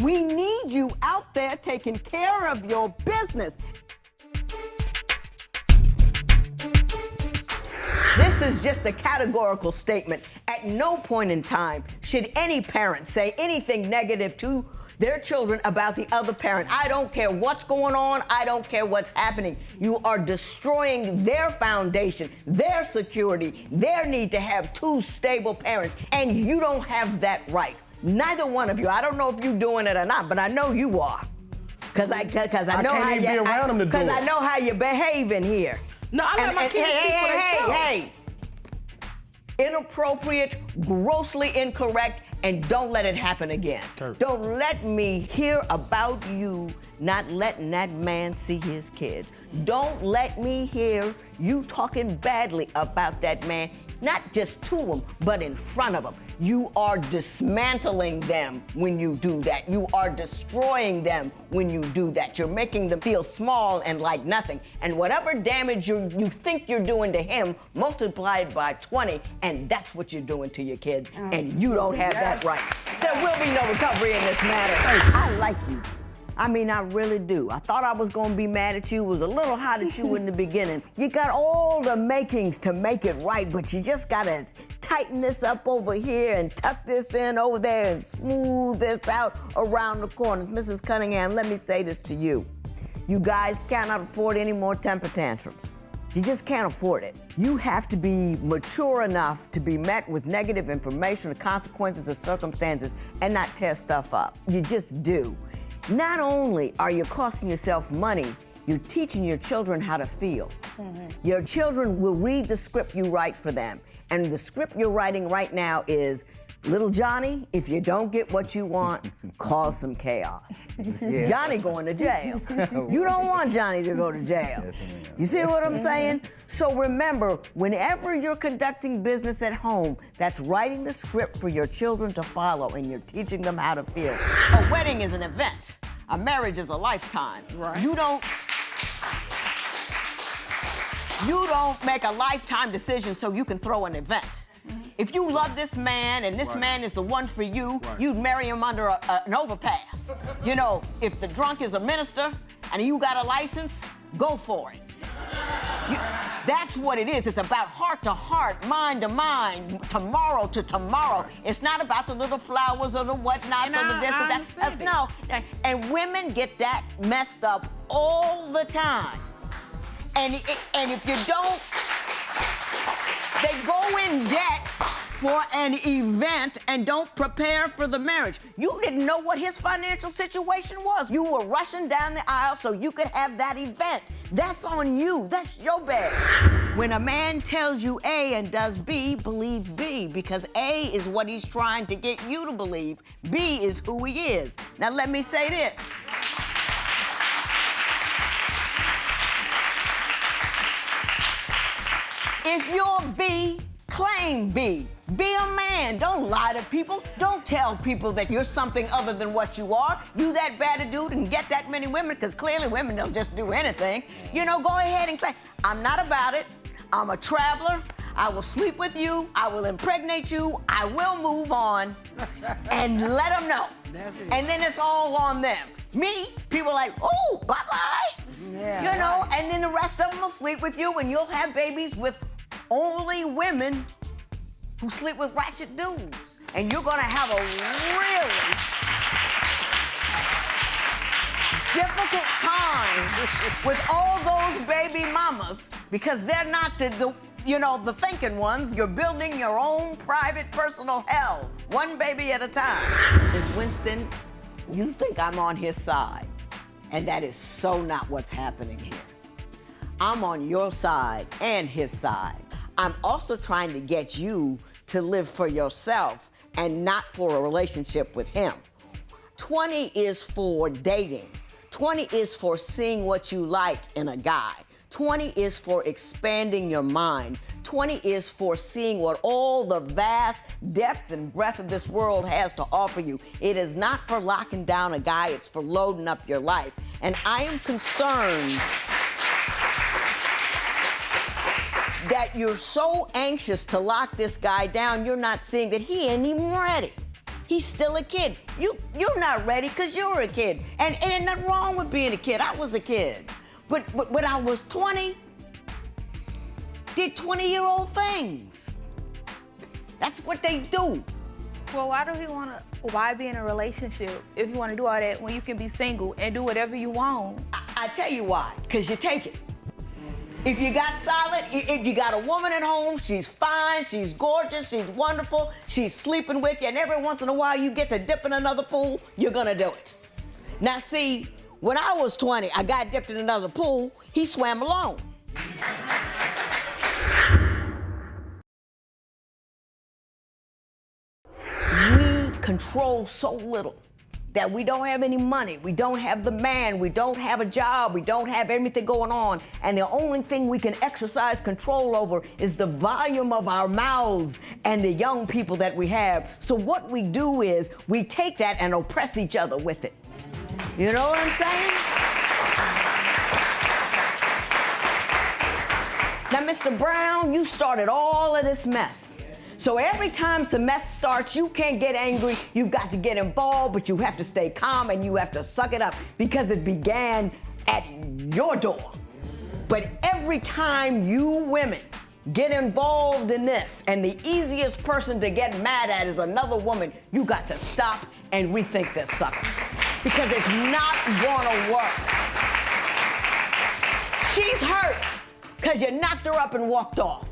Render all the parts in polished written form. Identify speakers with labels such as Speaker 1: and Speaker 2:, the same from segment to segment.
Speaker 1: We need you out there taking care of your business. This is just a categorical statement. At no point in time should any parent say anything negative to their children about the other parent. I don't care what's going on. I don't care what's happening. You are destroying their foundation, their security, their need to have two stable parents, and you don't have that right. Neither one of you. I don't know if you're doing it or not, but I know you are. Because I know how you be around them to do it. Because I know how you behave in here.
Speaker 2: No, I let my kids speak for themselves.
Speaker 1: Hey. Inappropriate, grossly incorrect, and don't let it happen again. Don't let me hear about you not letting that man see his kids. Don't let me hear you talking badly about that man, not just to him, but in front of him. You are dismantling them when you do that. You are destroying them when you do that. You're making them feel small and like nothing. And whatever damage you think you're doing to him, multiply it by 20, and that's what you're doing to your kids. And you don't have that right. There will be no recovery in this matter. I like you. I mean, I really do. I thought I was gonna be mad at you, was a little hot at you in the beginning. You got all the makings to make it right, but you just gotta tighten this up over here and tuck this in over there and smooth this out around the corners. Mrs. Cunningham, let me say this to you. You guys cannot afford any more temper tantrums. You just can't afford it. You have to be mature enough to be met with negative information, the consequences of circumstances, and not tear stuff up. You just do. Not only are you costing yourself money, you're teaching your children how to feel. Your children will read the script you write for them. And the script you're writing right now is, little Johnny, if you don't get what you want, cause some chaos. Johnny going to jail. You don't want Johnny to go to jail. You see what I'm saying? So remember, whenever you're conducting business at home, that's writing the script for your children to follow, and you're teaching them how to feel. A wedding is an event. A marriage is a lifetime.
Speaker 2: Right.
Speaker 1: You don't make a lifetime decision so you can throw an event. If you love this man and this man is the one for you, you'd marry him under an overpass. You know, if the drunk is a minister and you got a license, go for it. That's what it is. It's about heart to heart, mind to mind, tomorrow to tomorrow. It's not about the little flowers or the whatnots or the this or that. No. And women get that messed up all the time. And if you don't, they go in debt for an event and don't prepare for the marriage. You didn't know what his financial situation was. You were rushing down the aisle so you could have that event. That's on you. That's your bad. When a man tells you A and does B, believe B, because A is what he's trying to get you to believe. B is who he is. Now let me say this. If you're B, claim B. Be a man. Don't lie to people. Don't tell people that you're something other than what you are. You that bad a dude and get that many women, because clearly women don't just do anything. You know, go ahead and say, I'm not about it. I'm a traveler. I will sleep with you. I will impregnate you. I will move on. And let them know. That's it. And then it's all on them. Me, people are like, oh, bye-bye. Yeah, you know, right. And then the rest of them will sleep with you, and you'll have babies with only women who sleep with ratchet dudes. And you're gonna have a really difficult time with all those baby mamas, because they're not the thinking ones. You're building your own private personal hell, one baby at a time. Ms. Winston, you think I'm on his side, and that is so not what's happening here. I'm on your side and his side. I'm also trying to get you to live for yourself and not for a relationship with him. 20 is for dating. 20 is for seeing what you like in a guy. 20 is for expanding your mind. 20 is for seeing what all the vast depth and breadth of this world has to offer you. It is not for locking down a guy, it's for loading up your life. And I am concerned that you're so anxious to lock this guy down, you're not seeing that he ain't even ready. He's still a kid. You're not ready because you're a kid. And ain't nothing wrong with being a kid. I was a kid. But when I was 20, did 20-year-old things. That's what they do.
Speaker 2: Well, why be in a relationship if you want to do all that when you can be single and do whatever you want?
Speaker 1: I tell you why, because you take it. If you got solid, if you got a woman at home, she's fine, she's gorgeous, she's wonderful, she's sleeping with you, and every once in a while you get to dip in another pool, you're gonna do it. Now see, when I was 20, I got dipped in another pool, he swam alone. We control so little that we don't have any money, we don't have the man, we don't have a job, we don't have anything going on, and the only thing we can exercise control over is the volume of our mouths and the young people that we have. So what we do is we take that and oppress each other with it. You know what I'm saying? Now, Mr. Brown, you started all of this mess. So every time some mess starts, you can't get angry, you've got to get involved, but you have to stay calm and you have to suck it up because it began at your door. But every time you women get involved in this, and the easiest person to get mad at is another woman, you got to stop and rethink this sucker. Because it's not gonna work. She's hurt because you knocked her up and walked off.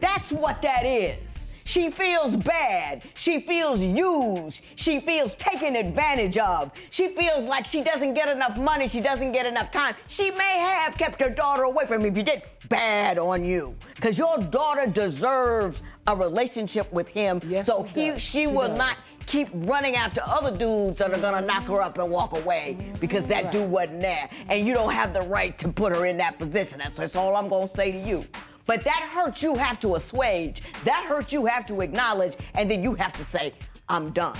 Speaker 1: That's what that is. She feels bad. She feels used. She feels taken advantage of. She feels like she doesn't get enough money. She doesn't get enough time. She may have kept her daughter away from you if you did bad on you, because your daughter deserves a relationship with him. Yes, so she will not keep running after other dudes that are gonna knock her up and walk away because that dude wasn't there. And you don't have the right to put her in that position. That's all I'm gonna say to you. But that hurt you have to assuage, that hurt you have to acknowledge, and then you have to say, I'm done.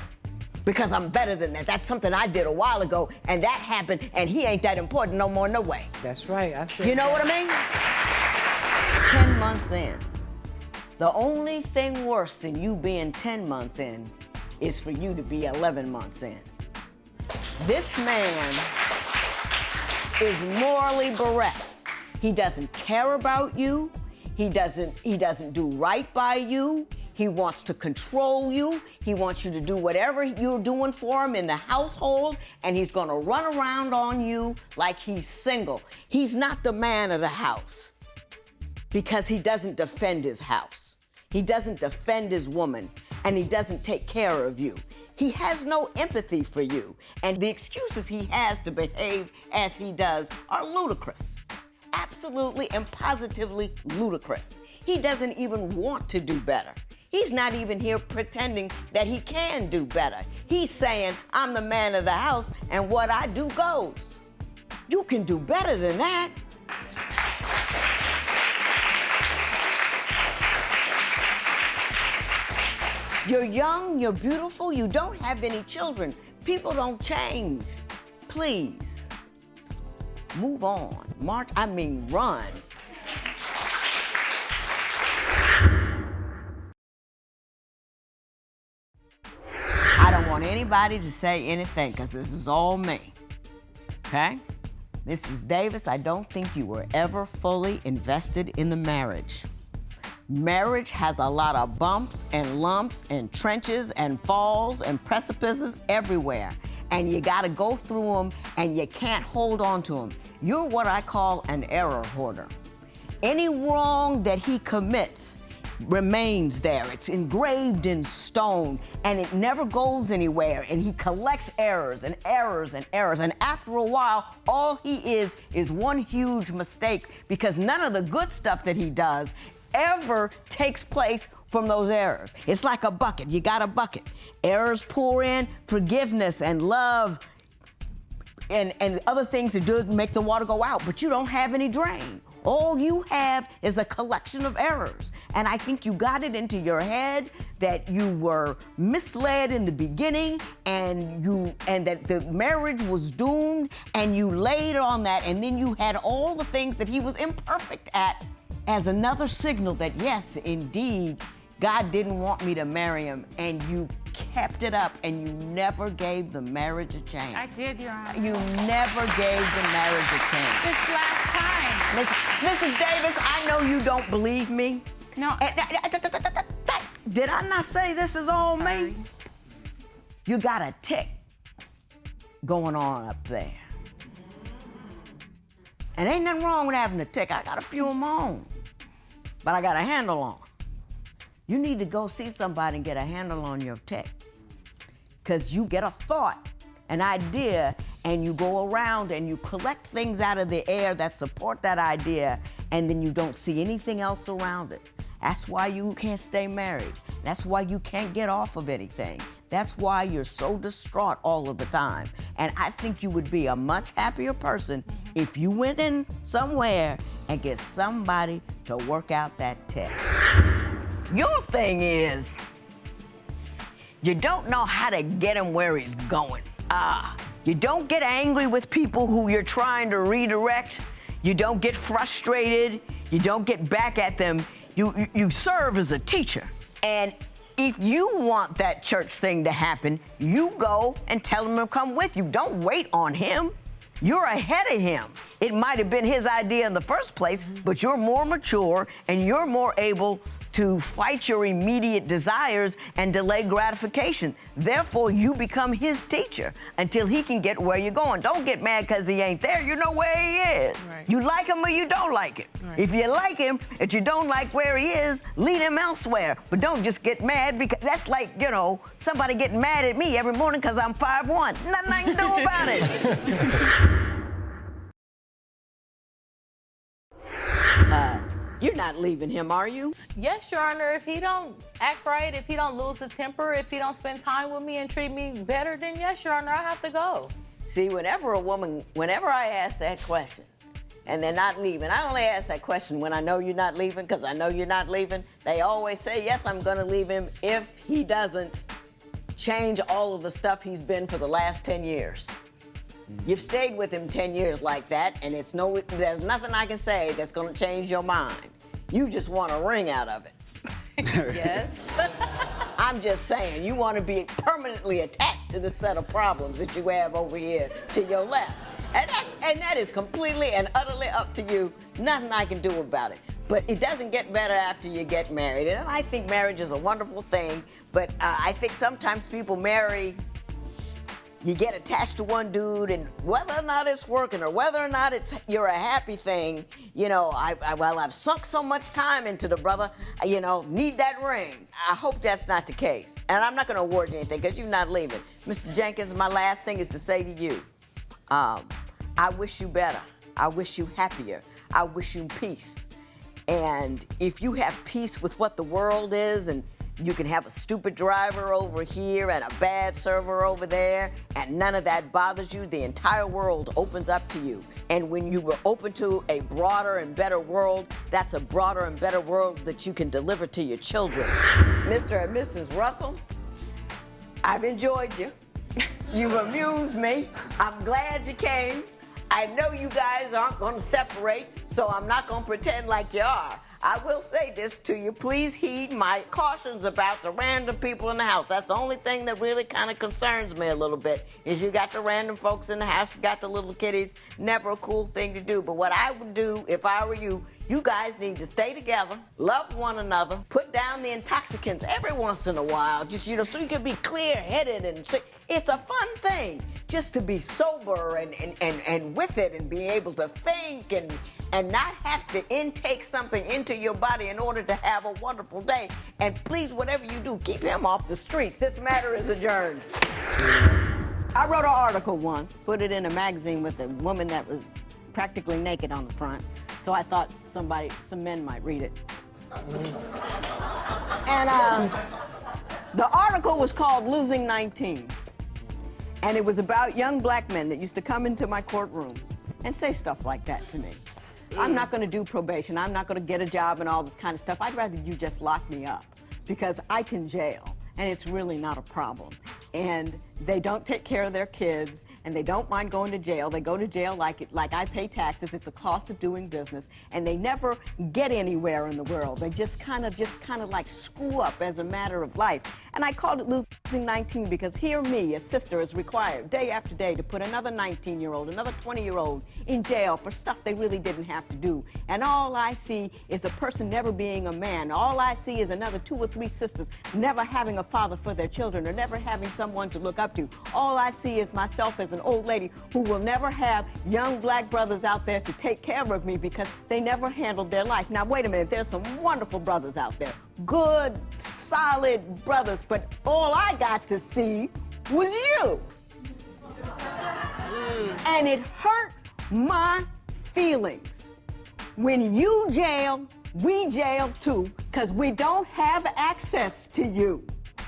Speaker 1: Because I'm better than that. That's something I did a while ago, and that happened, and he ain't that important no more, no way.
Speaker 3: That's right, I said
Speaker 1: You know what I mean? 10 months in. The only thing worse than you being 10 months in is for you to be 11 months in. This man is morally bereft. He doesn't care about you. He doesn't do right by you. He wants to control you. He wants you to do whatever you're doing for him in the household, and he's gonna run around on you like he's single. He's not the man of the house because he doesn't defend his house. He doesn't defend his woman, and he doesn't take care of you. He has no empathy for you, and the excuses he has to behave as he does are ludicrous. Absolutely and positively ludicrous. He doesn't even want to do better. He's not even here pretending that he can do better. He's saying, I'm the man of the house, and what I do goes. You can do better than that. You're young, you're beautiful, you don't have any children. People don't change. Please. Move on. Run. I don't want anybody to say anything because this is all me. Okay? Mrs. Davis, I don't think you were ever fully invested in the marriage. Marriage has a lot of bumps and lumps and trenches and falls and precipices everywhere. And you gotta go through them, and you can't hold on to them. You're what I call an error hoarder. Any wrong that he commits remains there. It's engraved in stone, and it never goes anywhere. And he collects errors and errors and errors. And after a while, all he is one huge mistake, because none of the good stuff that he does ever takes place from those errors. It's like a bucket. You got a bucket. Errors pour in, forgiveness and love and other things that do make the water go out, but you don't have any drain. All you have is a collection of errors. And I think you got it into your head that you were misled in the beginning, and that the marriage was doomed, and you laid on that, and then you had all the things that he was imperfect at as another signal that, yes, indeed, God didn't want me to marry him, and you kept it up, and you never gave the marriage a chance.
Speaker 2: I did, Your Honor.
Speaker 1: You never gave the marriage a chance.
Speaker 2: This last time.
Speaker 1: Mrs. Davis, I know you don't believe me.
Speaker 2: No.
Speaker 1: Did I not say this is all me? You got a tick going on up there. And ain't nothing wrong with having a tick. I got a few of my own, but I got a handle on. You need to go see somebody and get a handle on your tick. Because you get a thought, an idea, and you go around and you collect things out of the air that support that idea, and then you don't see anything else around it. That's why you can't stay married. That's why you can't get off of anything. That's why you're so distraught all of the time. And I think you would be a much happier person if you went in somewhere and get somebody to work out that tick. Your thing is, you don't know how to get him where he's going. You don't get angry with people who you're trying to redirect. You don't get frustrated. You don't get back at them. You serve as a teacher. And if you want that church thing to happen, you go and tell him to come with you. Don't wait on him. You're ahead of him. It might have been his idea in the first place, but you're more mature and you're more able to fight your immediate desires and delay gratification. Therefore, you become his teacher until he can get where you're going. Don't get mad because he ain't there. You know where he is.
Speaker 3: Right.
Speaker 1: You like him or you don't like him.
Speaker 3: Right.
Speaker 1: If you like him, if you don't like where he is, lead him elsewhere. But don't just get mad, because that's like, somebody getting mad at me every morning because I'm 5'1". Nothing I can do about it. You're not leaving him, are you?
Speaker 3: Yes, Your Honor. If he don't act right, if he don't lose the temper, if he don't spend time with me and treat me better, then yes, Your Honor, I have to go.
Speaker 1: See, whenever I ask that question and they're not leaving, I only ask that question when I know you're not leaving, because I know you're not leaving. They always say, yes, I'm going to leave him if he doesn't change all of the stuff he's been for the last 10 years. You've stayed with him 10 years like that, and there's nothing I can say that's going to change your mind. You just want a ring out of it.
Speaker 3: Yes.
Speaker 1: I'm just saying, you want to be permanently attached to the set of problems that you have over here to your left. And that is completely and utterly up to you. Nothing I can do about it. But it doesn't get better after you get married. And I think marriage is a wonderful thing, but I think sometimes people marry, you get attached to one dude, and whether or not it's working or whether or not you're a happy thing, I've sunk so much time into the brother, need that ring. I hope that's not the case. And I'm not going to award you anything because you're not leaving. Mr. Jenkins, my last thing is to say to you, I wish you better. I wish you happier. I wish you peace. And if you have peace with what the world is, and you can have a stupid driver over here and a bad server over there, and none of that bothers you, the entire world opens up to you. And when you were open to a broader and better world, that's a broader and better world that you can deliver to your children. Mr. and Mrs. Russell, I've enjoyed you. You've amused me. I'm glad you came. I know you guys aren't going to separate, so I'm not going to pretend like you are. I will say this to you. Please heed my cautions about the random people in the house. That's the only thing that really kind of concerns me a little bit, is you got the random folks in the house, you got the little kiddies. Never a cool thing to do. But what I would do if I were you, you guys need to stay together, love one another, put down the intoxicants every once in a while, just, so you can be clear-headed and it's a fun thing just to be sober and with it and be able to think and not have to intake something into your body in order to have a wonderful day. And please, whatever you do, keep him off the streets. This matter is adjourned. I wrote an article once, put it in a magazine with a woman that was practically naked on the front. So I thought some men might read it. And the article was called Losing 19. And it was about young black men that used to come into my courtroom and say stuff like that to me. I'm not going to do probation. I'm not going to get a job and all this kind of stuff. I'd rather you just lock me up because I can jail, and it's really not a problem. And they don't take care of their kids, and they don't mind going to jail. They go to jail like I pay taxes. It's a cost of doing business, and they never get anywhere in the world. They just kind of like screw up as a matter of life. And I called it losing 19 because here me, a sister, is required day after day to put another 19-year-old, another 20-year-old in jail for stuff they really didn't have to do. And all I see is a person never being a man. All I see is another 2 or 3 sisters never having a father for their children or never having someone to look up to. All I see is myself as an old lady who will never have young black brothers out there to take care of me because they never handled their life. Now, wait a minute. There's some wonderful brothers out there. Good, solid brothers. But all I got to see was you. And it hurt my feelings. When you jail, we jail too, because we don't have access to you.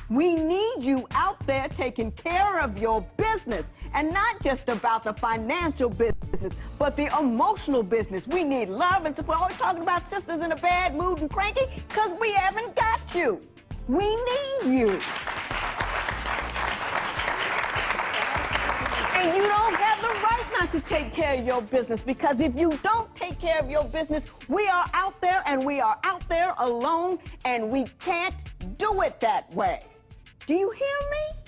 Speaker 1: We need you out there taking care of your business, and not just about the financial business, but the emotional business. We need love and support. Always talking about sisters in a bad mood and cranky, because we haven't got you. We need you. And you don't have the right not to take care of your business, because if you don't take care of your business, we are out there and we are out there alone, and we can't do it that way. Do you hear me?